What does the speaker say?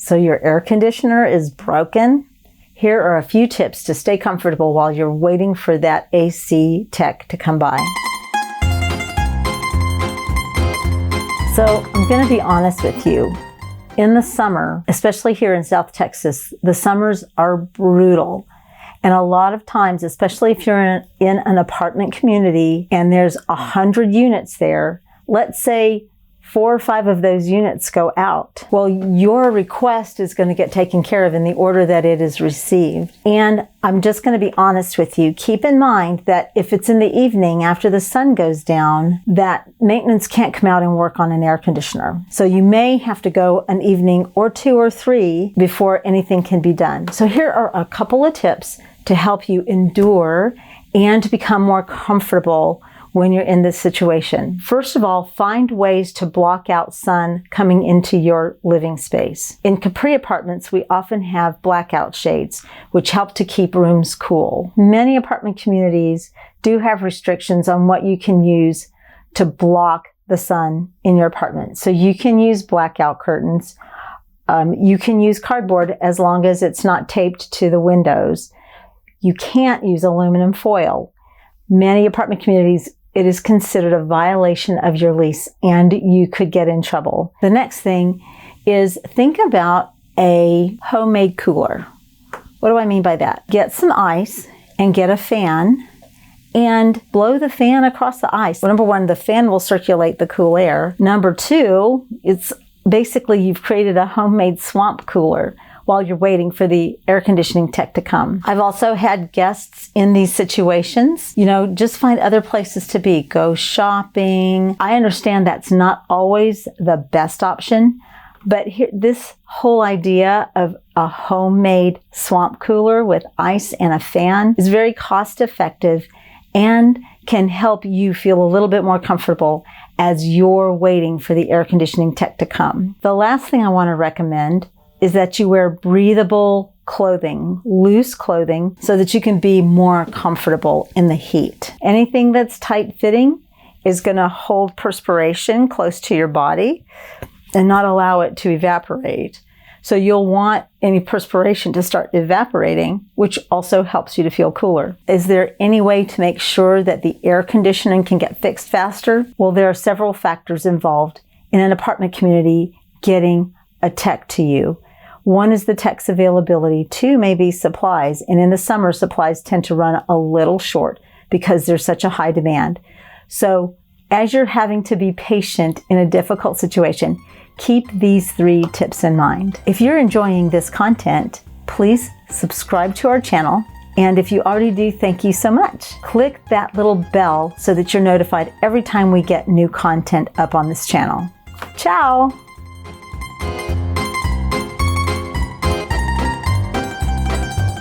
So your air conditioner is broken? Here are a few tips to stay comfortable while you're waiting for that AC tech to come by. So I'm going to be honest with you. In the summer, especially here in South Texas, the summers are brutal. And a lot of times, especially if you're in an apartment community and there's 100 units there, let's say 4 or 5 of those units go out. Well, your request is going to get taken care of in the order that it is received. And I'm just going to be honest with you. Keep in mind that if it's in the evening after the sun goes down, that maintenance can't come out and work on an air conditioner. So you may have to go an evening or 2 or 3 before anything can be done. So here are a couple of tips to help you endure and to become more comfortable when you're in this situation. First of all, find ways to block out sun coming into your living space. In Capri apartments, we often have blackout shades, which help to keep rooms cool. Many apartment communities do have restrictions on what you can use to block the sun in your apartment. So you can use blackout curtains. You can use cardboard as long as it's not taped to the windows. You can't use aluminum foil. Many apartment communities, it is considered a violation of your lease and you could get in trouble. The next thing is think about a homemade cooler. What do I mean by that? Get some ice and get a fan and blow the fan across the ice. Well, number 1, the fan will circulate the cool air. Number 2, it's basically you've created a homemade swamp cooler while you're waiting for the air conditioning tech to come. I've also had guests in these situations. Just find other places to be. Go shopping. I understand that's not always the best option, but here, this whole idea of a homemade swamp cooler with ice and a fan is very cost effective and can help you feel a little bit more comfortable as you're waiting for the air conditioning tech to come. The last thing I want to recommend is that you wear breathable clothing, loose clothing, so that you can be more comfortable in the heat. Anything that's tight-fitting is going to hold perspiration close to your body and not allow it to evaporate. So you'll want any perspiration to start evaporating, which also helps you to feel cooler. Is there any way to make sure that the air conditioning can get fixed faster? Well, there are several factors involved in an apartment community getting a tech to you. 1 is the tech's availability. 2 may be supplies. And in the summer, supplies tend to run a little short because there's such a high demand. So as you're having to be patient in a difficult situation, keep these 3 tips in mind. If you're enjoying this content, please subscribe to our channel. And if you already do, thank you so much. Click that little bell so that you're notified every time we get new content up on this channel. Ciao!